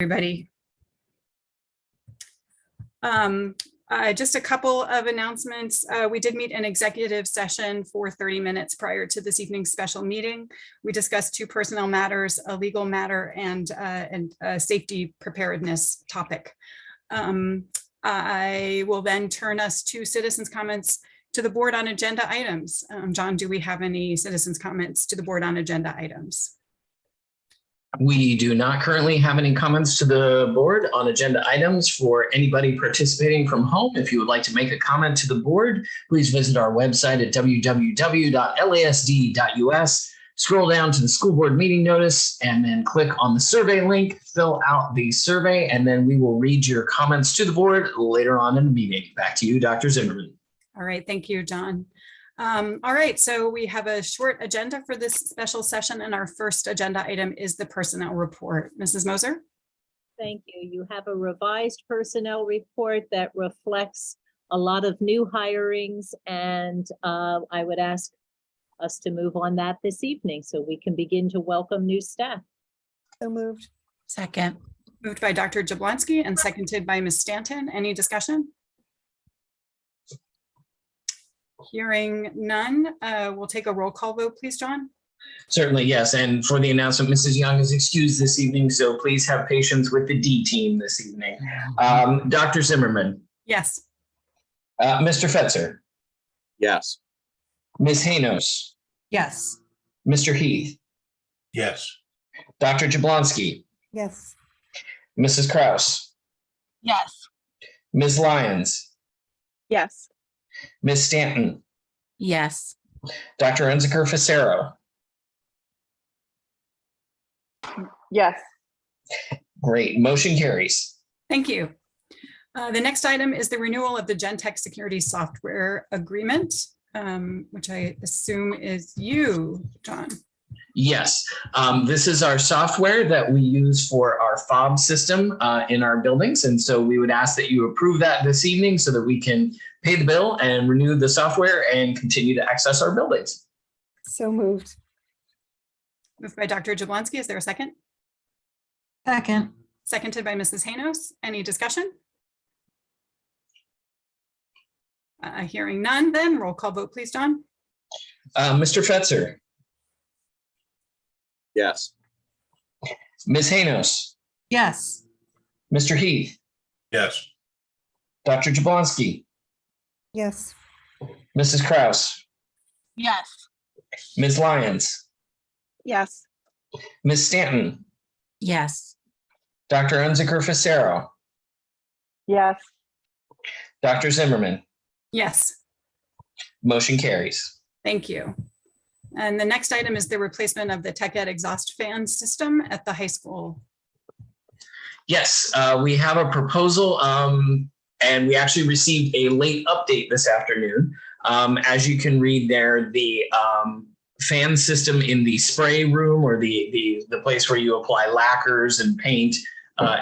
Everybody. Just a couple of announcements. We did meet an executive session for 30 minutes prior to this evening's special meeting. We discussed two personnel matters, a legal matter, and a safety preparedness topic. I will then turn us to citizens' comments to the board on agenda items. John, do we have any citizens' comments to the board on agenda items? We do not currently have any comments to the board on agenda items. For anybody participating from home, if you would like to make a comment to the board, please visit our website at www.lasd.us. Scroll down to the school board meeting notice and then click on the survey link, fill out the survey, and then we will read your comments to the board later on in the meeting. Back to you, Dr. Zimmerman. All right, thank you, John. All right, so we have a short agenda for this special session, and our first agenda item is the personnel report. Mrs. Moser? Thank you. You have a revised personnel report that reflects a lot of new hirings, and I would ask us to move on that this evening so we can begin to welcome new staff. So moved. Second. Moved by Dr. Jablonski and seconded by Ms. Stanton. Any discussion? Hearing none, we'll take a roll call vote, please, John. Certainly, yes. And for the announcement, Mrs. Young is excused this evening, so please have patience with the D team this evening. Dr. Zimmerman. Yes. Mr. Fetzer. Yes. Ms. Hanos. Yes. Mr. Heath. Yes. Dr. Jablonski. Yes. Mrs. Kraus. Yes. Ms. Lyons. Yes. Ms. Stanton. Yes. Dr. Unziker-Facero. Yes. Great. Motion carries. Thank you. The next item is the renewal of the Gentek security software agreement, which I assume is you, John. Yes, this is our software that we use for our fob system in our buildings. And so we would ask that you approve that this evening so that we can pay the bill and renew the software and continue to access our buildings. So moved. Moved by Dr. Jablonski. Is there a second? Second. Seconded by Mrs. Hanos. Any discussion? Hearing none, then roll call vote, please, John. Mr. Fetzer. Yes. Ms. Hanos. Yes. Mr. Heath. Yes. Dr. Jablonski. Yes. Mrs. Kraus. Yes. Ms. Lyons. Yes. Ms. Stanton. Yes. Dr. Unziker-Facero. Yes. Dr. Zimmerman. Yes. Motion carries. Thank you. And the next item is the replacement of the Techet exhaust fan system at the high school. Yes, we have a proposal and we actually received a late update this afternoon. As you can read there, the fan system in the spray room or the place where you apply lacquers and paint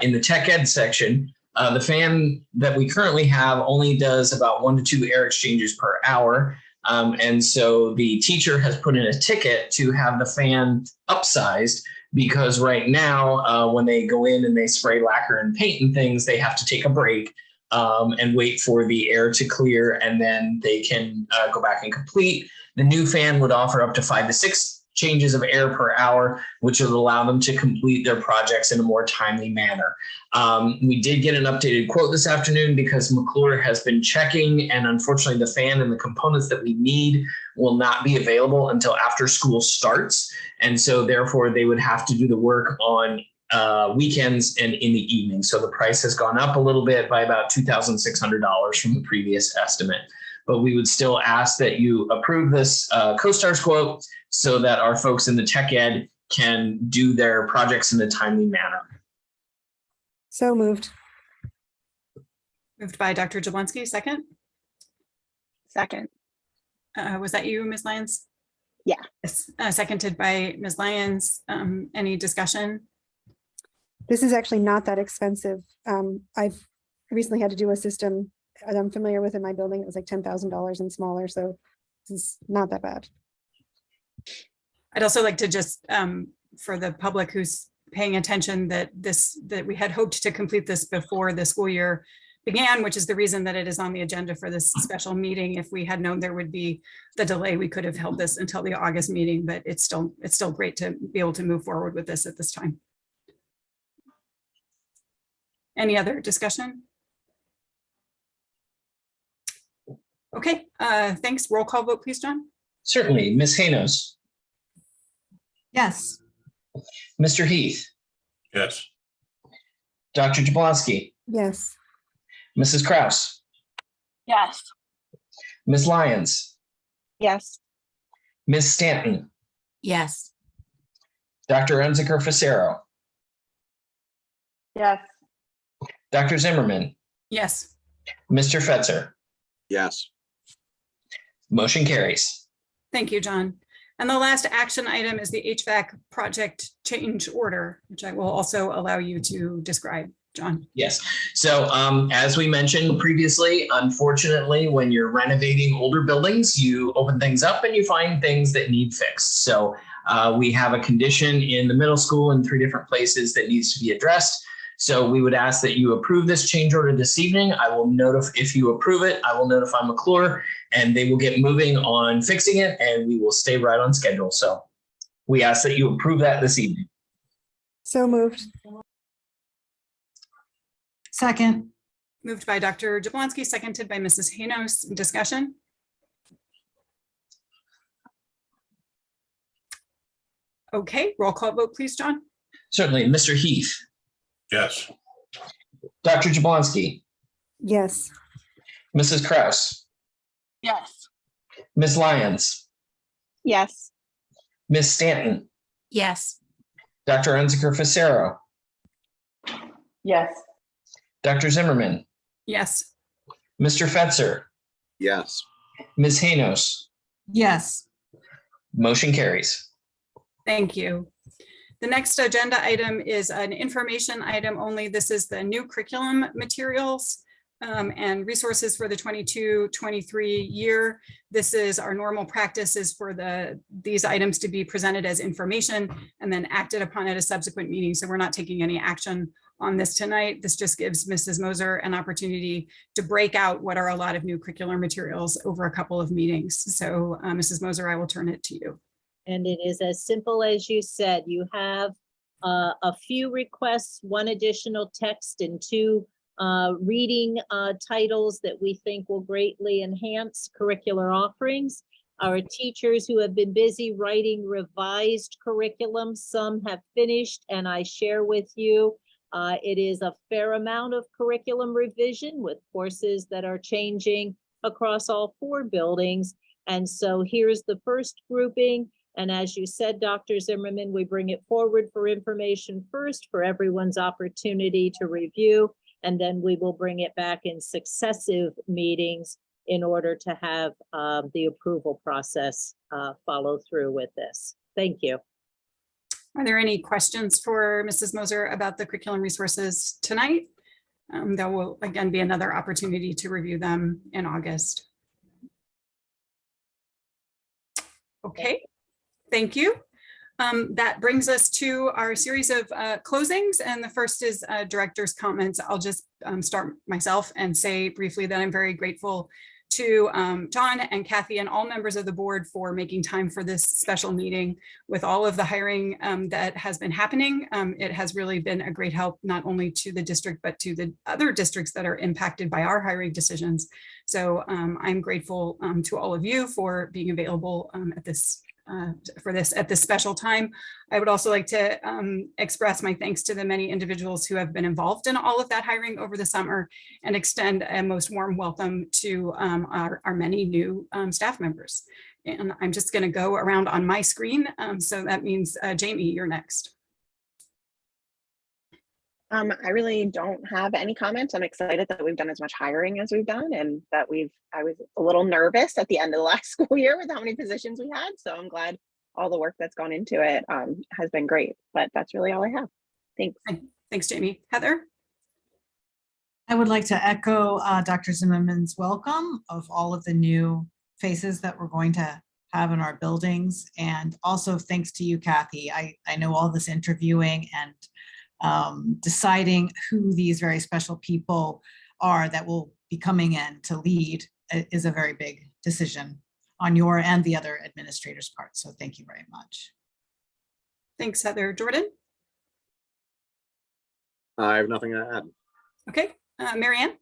in the tech ed section, the fan that we currently have only does about 1 to 2 air exchanges per hour. And so the teacher has put in a ticket to have the fan upsized because right now when they go in and they spray lacquer and paint and things, they have to take a break and wait for the air to clear, and then they can go back and complete. The new fan would offer up to 5 to 6 changes of air per hour, which would allow them to complete their projects in a more timely manner. We did get an updated quote this afternoon because McClure has been checking, and unfortunately the fan and the components that we need will not be available until after school starts. And so therefore they would have to do the work on weekends and in the evening. So the price has gone up a little bit by about $2,600 from the previous estimate. But we would still ask that you approve this CoStar's quote so that our folks in the tech ed can do their projects in a timely manner. So moved. Moved by Dr. Jablonski, second. Second. Was that you, Ms. Lyons? Yeah. Yes. Seconded by Ms. Lyons. Any discussion? This is actually not that expensive. I've recently had to do a system that I'm familiar with in my building. It was like $10,000 and smaller. So this is not that bad. I'd also like to just, for the public who's paying attention that we had hoped to complete this before the school year began, which is the reason that it is on the agenda for this special meeting. If we had known there would be the delay, we could have held this until the August meeting, but it's still great to be able to move forward with this at this time. Any other discussion? Okay, thanks. Roll call vote, please, John. Certainly. Ms. Hanos, Yes. Mr. Heath, Yes. Dr. Jablonski, Yes. Mrs. Kraus, Yes. Ms. Lyons, Yes. Ms. Stanton, Yes. Dr. Unzicker Facero, Yes. Dr. Zimmerman, Yes. Mr. Fetzer. Yes. Motion carries. Thank you, John. And the last action item is the HVAC project change order, which I will also allow you to describe, John. Yes. So as we mentioned previously, unfortunately, when you're renovating older buildings, you open things up and you find things that need fixed. So we have a condition in the middle school in 3 different places that needs to be addressed. So we would ask that you approve this change order this evening. I will notify, if you approve it, I will notify McClure and they will get moving on fixing it and we will stay right on schedule. So we ask that you approve that this evening. So moved. Second. Moved by Dr. Jablonski, seconded by Mrs. Hanos. Discussion? Okay, roll call vote, please, John. Certainly. Mr. Heath, Yes. Dr. Jablonski, Yes. Mrs. Kraus, Yes. Ms. Lyons, Yes. Ms. Stanton, Yes. Dr. Unzicker Facero, Yes. Dr. Zimmerman, Yes. Mr. Fetzer, Yes. Ms. Hanos. Yes. Motion carries. Thank you. The next agenda item is an information item only. This is the new curriculum materials and resources for the 22-23 year. This is our normal practice is for these items to be presented as information and then acted upon at a subsequent meeting. So we're not taking any action on this tonight. This just gives Mrs. Moser an opportunity to break out what are a lot of new curricular materials over a couple of meetings. So Mrs. Moser, I will turn it to you. And it is as simple as you said. You have a few requests, 1 additional text and 2 reading titles that we think will greatly enhance curricular offerings. Our teachers who have been busy writing revised curriculum, some have finished, and I share with you, it is a fair amount of curriculum revision with courses that are changing across all 4 buildings. And so here's the first grouping. And as you said, Dr. Zimmerman, we bring it forward for information first for everyone's opportunity to review, and then we will bring it back in successive meetings in order to have the approval process follow through with this. Thank you. Are there any questions for Mrs. Moser about the curriculum resources tonight? There will again be another opportunity to review them in August. Okay. Thank you. That brings us to our series of closings. And the first is director's comments. I'll just start myself and say briefly that I'm very grateful to John and Kathy and all members of the board for making time for this special meeting. With all of the hiring that has been happening, it has really been a great help, not only to the district, but to the other districts that are impacted by our hiring decisions. So I'm grateful to all of you for being available at this special time. I would also like to express my thanks to the many individuals who have been involved in all of that hiring over the summer and extend a most warm welcome to our many new staff members. And I'm just going to go around on my screen. So that means Jamie, you're next. I really don't have any comments. I'm excited that we've done as much hiring as we've done, and that I was a little nervous at the end of the last school year with how many positions we had. So I'm glad all the work that's gone into it has been great, but that's really all I have. Thanks. Thanks, Jamie. Heather? I would like to echo Dr. Zimmerman's welcome of all of the new faces that we're going to have in our buildings. And also thanks to you, Kathy. I know all this interviewing and deciding who these very special people are that will be coming in to lead is a very big decision on your and the other administrators' part. So thank you very much. Thanks, Heather. Jordan? I have nothing to add. Okay, Marianne?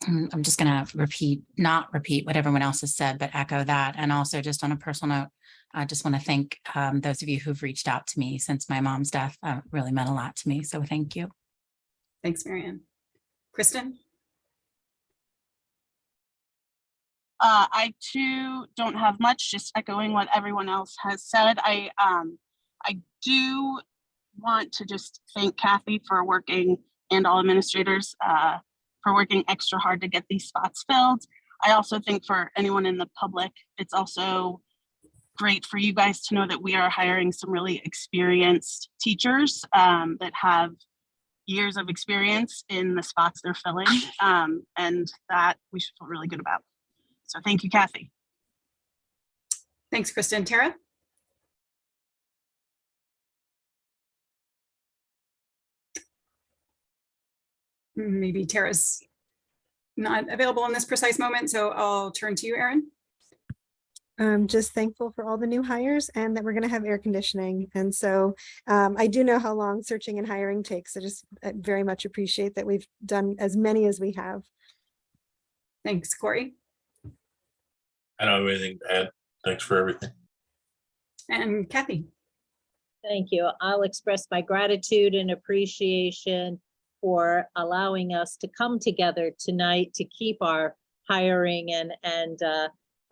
I'm just going to not repeat what everyone else has said, but echo that. And also just on a personal note, I just want to thank those of you who've reached out to me since my mom's death. Really meant a lot to me. So thank you. Thanks, Marianne. Kristen? I too don't have much, just echoing what everyone else has said. I do want to just thank Kathy for working, and all administrators for working extra hard to get these spots filled. I also think for anyone in the public, it's also great for you guys to know that we are hiring some really experienced teachers that have years of experience in the spots they're filling, and that we should feel really good about. So thank you, Kathy. Thanks, Kristen. Tara? Maybe Tara's not available in this precise moment, so I'll turn to you, Erin. I'm just thankful for all the new hires and that we're going to have air conditioning. And so I do know how long searching and hiring takes. I just very much appreciate that we've done as many as we have. Thanks, Corey. I don't have anything to add. Thanks for everything. And Kathy. Thank you. I'll express my gratitude and appreciation for allowing us to come together tonight to keep our hiring and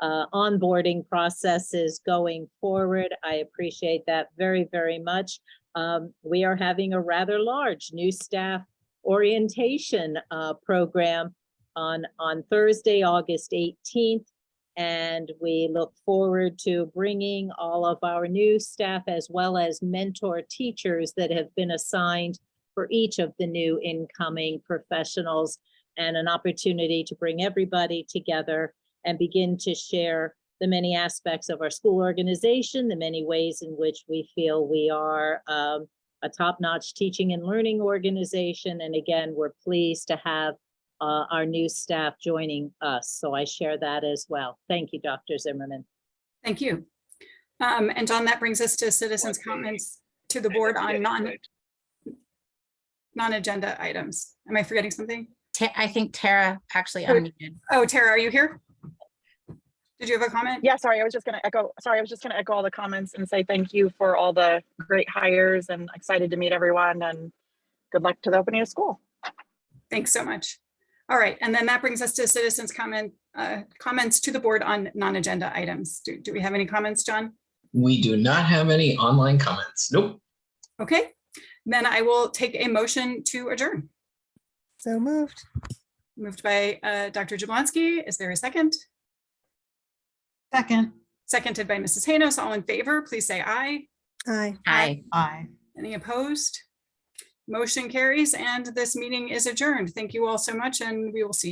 onboarding processes going forward. I appreciate that very, very much. We are having a rather large new staff orientation program on Thursday, August 18th. And we look forward to bringing all of our new staff as well as mentor teachers that have been assigned for each of the new incoming professionals, and an opportunity to bring everybody together and begin to share the many aspects of our school organization, the many ways in which we feel we are a top-notch teaching and learning organization. And again, we're pleased to have our new staff joining us. So I share that as well. Thank you, Dr. Zimmerman. Thank you. And John, that brings us to citizens' comments to the board on non-agenda items. Am I forgetting something? I think Tara actually unmuted. Oh, Tara, are you here? Did you have a comment? Yeah, sorry, I was just going to echo all the comments and say thank you for all the great hires, and excited to meet everyone, and good luck to the opening of school. Thanks so much. All right, and then that brings us to citizens' comments to the board on non-agenda items. Do we have any comments, John? We do not have any online comments. Nope. Okay, then I will take a motion to adjourn. So moved. Moved by Dr. Jablonski. Is there a second? Second. Seconded by Mrs. Hanos. All in favor, please say aye. Aye. Aye. Aye. Any opposed? Motion carries and this meeting is adjourned. Thank you all so much, and we will see you.